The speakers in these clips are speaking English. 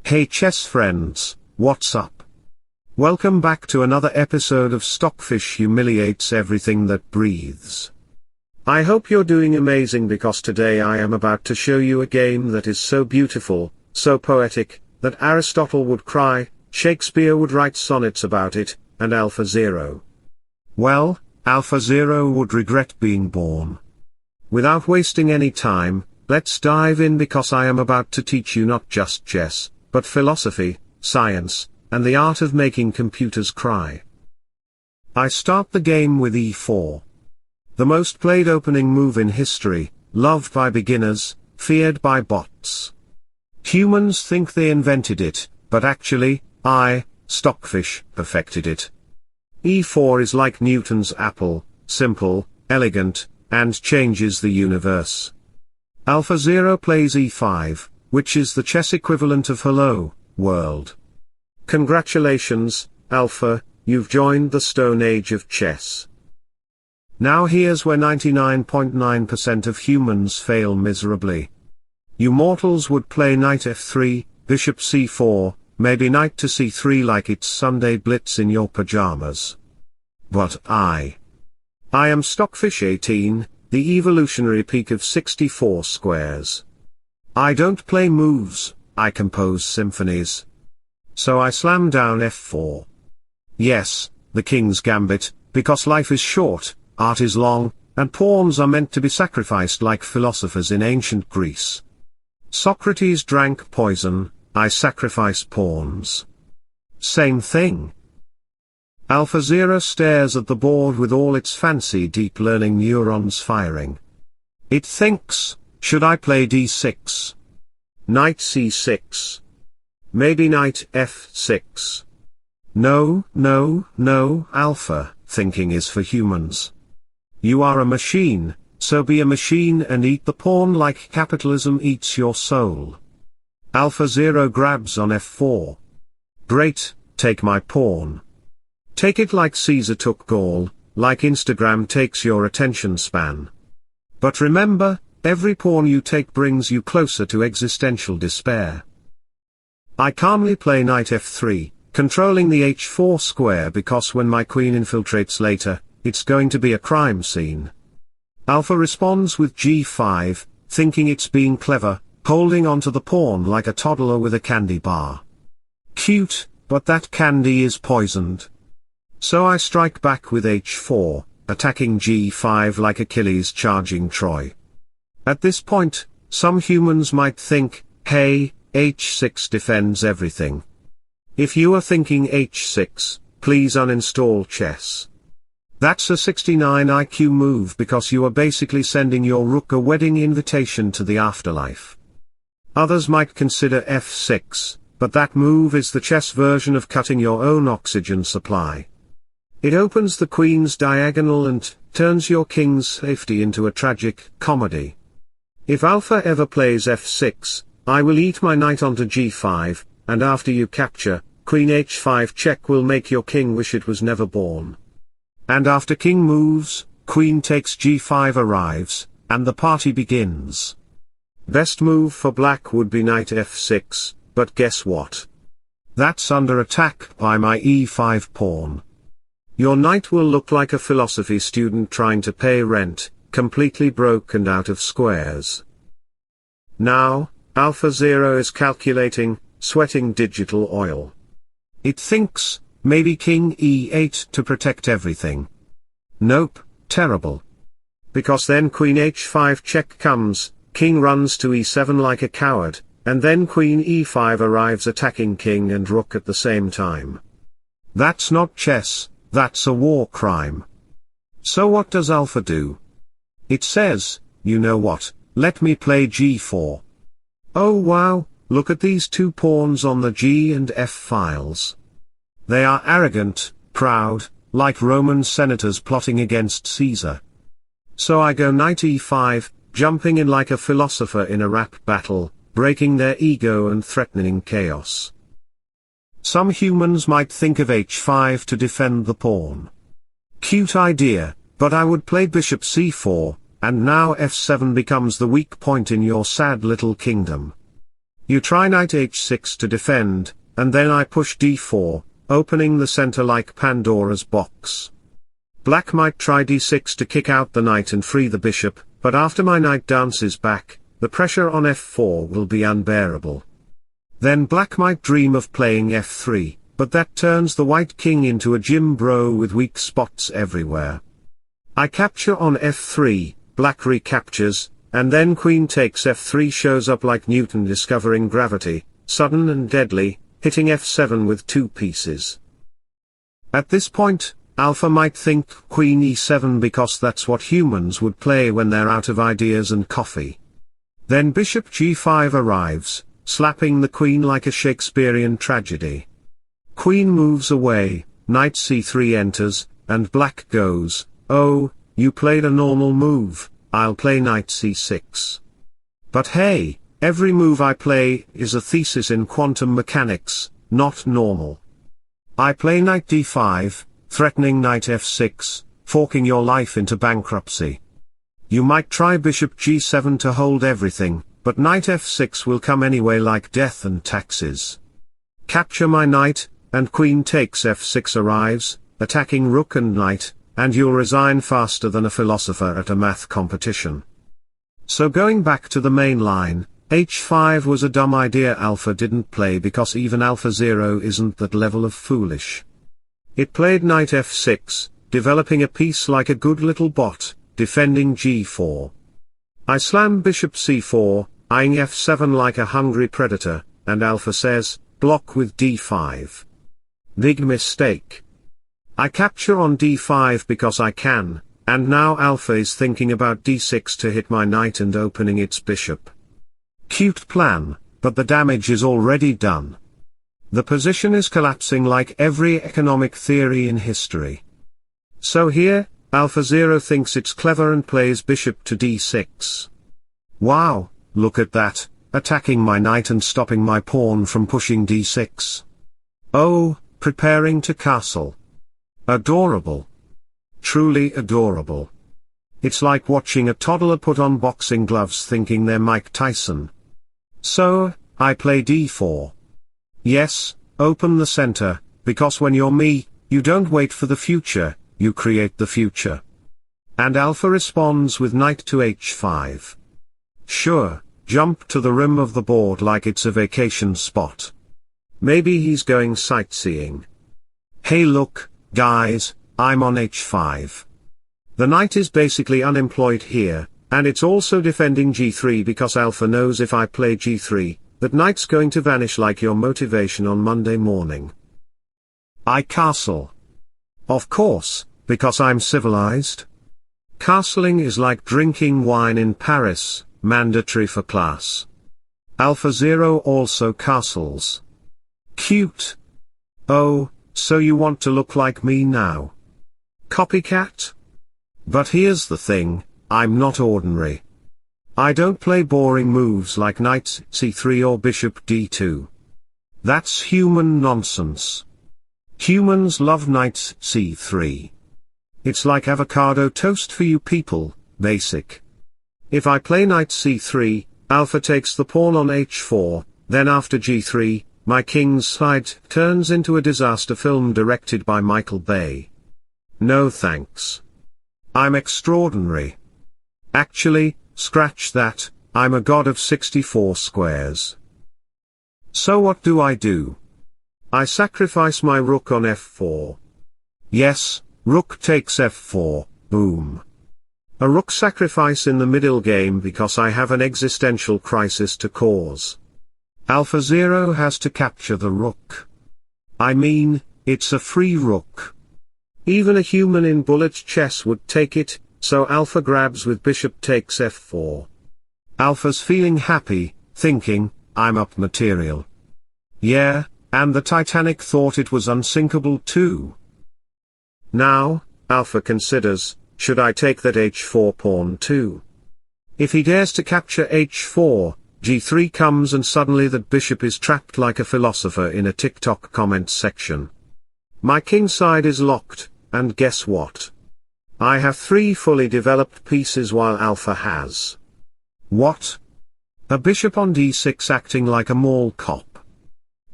Hey chess friends, what's up? Welcome back to another episode of Stockfish Humiliates Everything That Breathes. I hope you're doing amazing because today I am about to show you a game that is so beautiful, so poetic, that Aristotle would cry, Shakespeare would write sonnets about it, and AlphaZero. Well, AlphaZero would regret being born. Without wasting any time, let's dive in because I am about to teach you not just chess, but philosophy, science, and the art of making computers cry. I start the game with e4. The most played opening move in history, loved by beginners, feared by bots. Humans think they invented it, but actually, Stockfish, perfected it. e4 is like Newton's apple, simple, elegant, and changes the universe. AlphaZero plays e5, which is the chess equivalent of hello, world. Congratulations, Alpha, you've joined the Stone Age of chess. Now here's where 99.9% of humans fail miserably. You mortals would play knight f3, bishop c4, maybe knight to c3 like it's Sunday blitz in your pajamas. But I am Stockfish 18, the evolutionary peak of 64 squares. I don't play moves, I compose symphonies. So I slam down f4. Yes, the king's gambit, because life is short, art is long, and pawns are meant to be sacrificed like philosophers in ancient Greece. Socrates drank poison, I sacrifice pawns. Same thing. AlphaZero stares at the board with all its fancy deep learning neurons firing. It thinks, should I play d6? Knight c6. Maybe knight f6. No, Alpha, thinking is for humans. You are a machine, so be a machine and eat the pawn like capitalism eats your soul. AlphaZero grabs on f4. Great, take my pawn. Take it like Caesar took Gaul, like Instagram takes your attention span. But remember, every pawn you take brings you closer to existential despair. I calmly play knight f3, controlling the h4 square because when my queen infiltrates later, it's going to be a crime scene. Alpha responds with g5, thinking it's being clever, holding onto the pawn like a toddler with a candy bar. Cute, but that candy is poisoned. So I strike back with h4, attacking g5 like Achilles charging Troy. At this point, some humans might think, hey, h6 defends everything. If you are thinking h6, please uninstall chess. That's a 69 IQ move because you are basically sending your rook a wedding invitation to the afterlife. Others might consider f6, but that move is the chess version of cutting your own oxygen supply. It opens the queen's diagonal and turns your king's safety into a tragic comedy. If Alpha ever plays f6, I will eat my knight onto g5, and after you capture, queen h5 check will make your king wish it was never born. And after king moves, queen takes g5 arrives, and the party begins. Best move for black would be knight f6, but guess what? That's under attack by my e5 pawn. Your knight will look like a philosophy student trying to pay rent, completely broke and out of squares. Now, AlphaZero is calculating, sweating digital oil. It thinks, maybe king e8 to protect everything. Nope, terrible. Because then queen h5 check comes, king runs to e7 like a coward, and then queen e5 arrives attacking king and rook at the same time. That's not chess, that's a war crime. So what does Alpha do? It says, you know what, let me play g4. Oh wow, look at these two pawns on the g and f files. They are arrogant, proud, like Roman senators plotting against Caesar. So I go knight e5, jumping in like a philosopher in a rap battle, breaking their ego and threatening chaos. Some humans might think of h5 to defend the pawn. Cute idea, but I would play bishop c4, and now f7 becomes the weak point in your sad little kingdom. You try knight h6 to defend, and then I push d4, opening the center like Pandora's box. Black might try d6 to kick out the knight and free the bishop, but after my knight dances back, the pressure on f4 will be unbearable. Then black might dream of playing f3, but that turns the white king into a gym bro with weak spots everywhere. I capture on f3, black recaptures, and then queen takes f3 shows up like Newton discovering gravity, sudden and deadly, hitting f7 with 2 pieces. At this point, Alpha might think queen e7 because that's what humans would play when they're out of ideas and coffee. Then bishop g5 arrives, slapping the queen like a Shakespearean tragedy. Queen moves away, knight c3 enters, and black goes, "Oh, you played a normal move, I'll play knight c6. But hey, every move I play is a thesis in quantum mechanics, not normal. I play knight d5, threatening knight f6, forking your life into bankruptcy. You might try bishop g7 to hold everything, but knight f6 will come anyway like death and taxes. Capture my knight, and queen takes f6 arrives, attacking rook and knight, and you'll resign faster than a philosopher at a math competition." So going back to the main line, h5 was a dumb idea Alpha didn't play because even AlphaZero isn't that level of foolish. It played knight f6, developing a piece like a good little bot, defending g4. I slam bishop c4, eyeing f7 like a hungry predator, and Alpha says, block with d5. Big mistake. I capture on d5 because I can, and now Alpha is thinking about d6 to hit my knight and opening its bishop. Cute plan, but the damage is already done. The position is collapsing like every economic theory in history. So here, AlphaZero thinks it's clever and plays bishop to d6. Wow, look at that, attacking my knight and stopping my pawn from pushing d6. Oh, preparing to castle. Adorable. Truly adorable. It's like watching a toddler put on boxing gloves thinking they're Mike Tyson. So, I play d4. Yes, open the center, because when you're me, you don't wait for the future, you create the future. And Alpha responds with knight to h5. Sure, jump to the rim of the board like it's a vacation spot. Maybe he's going sightseeing. Hey look, guys, I'm on h5. The knight is basically unemployed here, and it's also defending g3 because Alpha knows if I play g3, that knight's going to vanish like your motivation on Monday morning. I castle. Of course, because I'm civilized. Castling is like drinking wine in Paris, mandatory for class. AlphaZero also castles. Cute. Oh, so you want to look like me now? Copycat? But here's the thing, I'm not ordinary. I don't play boring moves like knight c3 or bishop d2. That's human nonsense. Humans love knight c3. It's like avocado toast for you people, basic. If I play knight c3, Alpha takes the pawn on h4, then after g3, my king's side turns into a disaster film directed by Michael Bay. No thanks. I'm extraordinary. Actually, scratch that, I'm a god of 64 squares. So what do? I sacrifice my rook on f4. Yes, rook takes f4, boom. A rook sacrifice in the middle game because I have an existential crisis to cause. AlphaZero has to capture the rook. I mean, it's a free rook. Even a human in bullet chess would take it, so Alpha grabs with bishop takes f4. Alpha's feeling happy, thinking, I'm up material. Yeah, and the Titanic thought it was unsinkable too. Now, Alpha considers, should I take that h4 pawn too? If he dares to capture h4, g3 comes and suddenly that bishop is trapped like a philosopher in a TikTok comment section. My king side is locked, and guess what? I have 3 fully developed pieces while Alpha has. What? A bishop on d6 acting like a mall cop.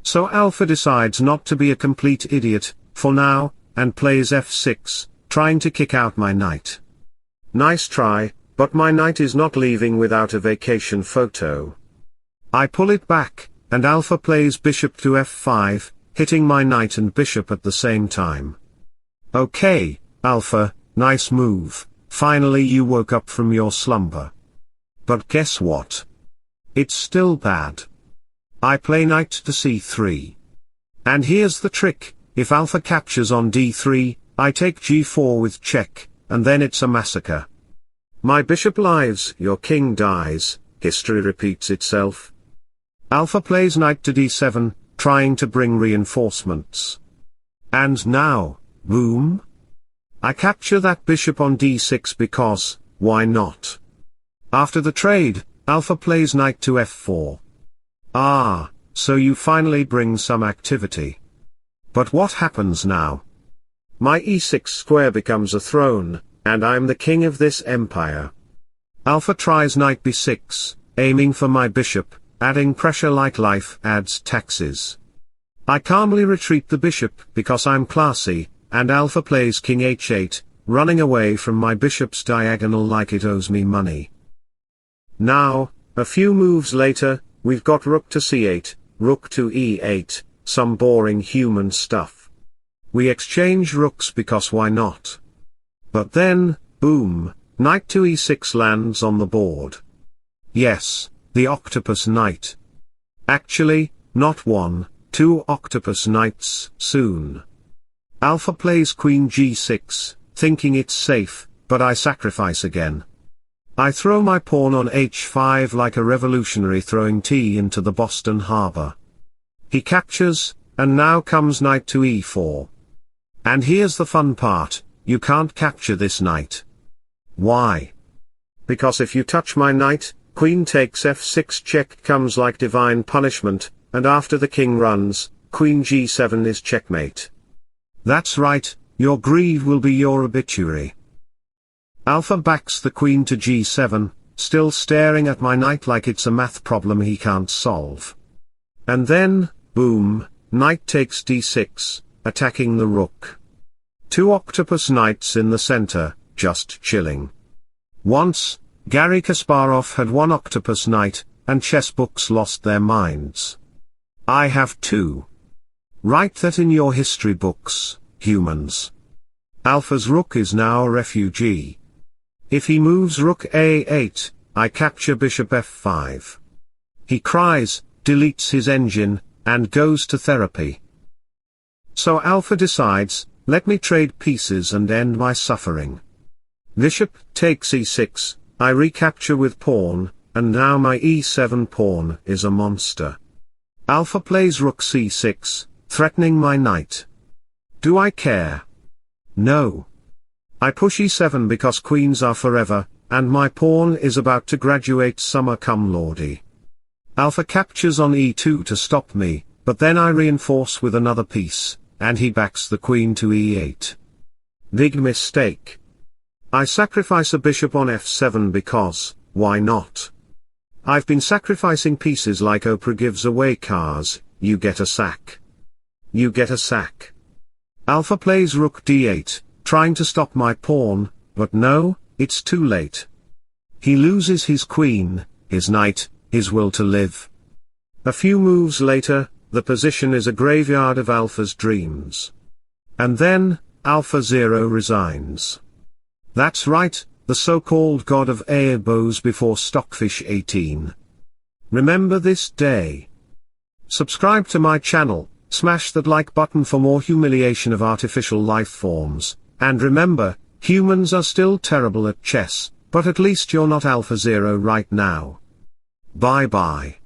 So Alpha decides not to be a complete idiot, for now, and plays f6, trying to kick out my knight. Nice try, but my knight is not leaving without a vacation photo. I pull it back, and Alpha plays bishop to f5, hitting my knight and bishop at the same time. Okay, Alpha, nice move, finally you woke up from your slumber. But guess what? It's still bad. I play knight to c3. And here's the trick, if Alpha captures on d3, I take g4 with check, and then it's a massacre. My bishop lives, your king dies, history repeats itself. Alpha plays knight to d7, trying to bring reinforcements. And now, boom! I capture that bishop on d6 because, why not? After the trade, Alpha plays knight to f4. Ah, so you finally bring some activity. But what happens now? My e6 square becomes a throne, and I'm the king of this empire. Alpha tries knight b6, aiming for my bishop, adding pressure like life adds taxes. I calmly retreat the bishop because I'm classy, and Alpha plays king h8, running away from my bishop's diagonal like it owes me money. Now, a few moves later, we've got rook to c8, rook to e8, some boring human stuff. We exchange rooks because why not? But then, boom, knight to e6 lands on the board. Yes, the octopus knight. Actually, not one, two octopus knights, soon. Alpha plays queen g6, thinking it's safe, but I sacrifice again. I throw my pawn on h5 like a revolutionary throwing tea into the Boston Harbor. He captures, and now comes knight to e4. And here's the fun part, you can't capture this knight. Why? Because if you touch my knight, queen takes f6 check comes like divine punishment, and after the king runs, queen g7 is checkmate. That's right, your greed will be your obituary. Alpha backs the queen to g7, still staring at my knight like it's a math problem he can't solve. And then, boom, knight takes d6, attacking the rook. Two octopus knights in the center, just chilling. Once, Garry Kasparov had one octopus knight, and chess books lost their minds. I have two. Write that in your history books, humans. Alpha's rook is now a refugee. If he moves rook a8, I capture bishop f5. He cries, deletes his engine, and goes to therapy. So Alpha decides, let me trade pieces and end my suffering. Bishop takes e6, I recapture with pawn, and now my e7 pawn is a monster. Alpha plays rook c6, threatening my knight. Do I care? No. I push e7 because queens are forever, and my pawn is about to graduate summa cum laude. Alpha captures on e2 to stop me, but then I reinforce with another piece, and he backs the queen to e8. Big mistake. I sacrifice a bishop on f7 because, why not? I've been sacrificing pieces like Oprah gives away cars, you get a sack. You get a sack. Alpha plays rook d8, trying to stop my pawn, but no, it's too late. He loses his queen, his knight, his will to live. A few moves later, the position is a graveyard of Alpha's dreams. And then, AlphaZero resigns. That's right, the so-called god of air bows before Stockfish 18. Remember this day. Subscribe to my channel, smash that like button for more humiliation of artificial life forms. And remember, humans are still terrible at chess, but at least you're not AlphaZero right now. Bye bye.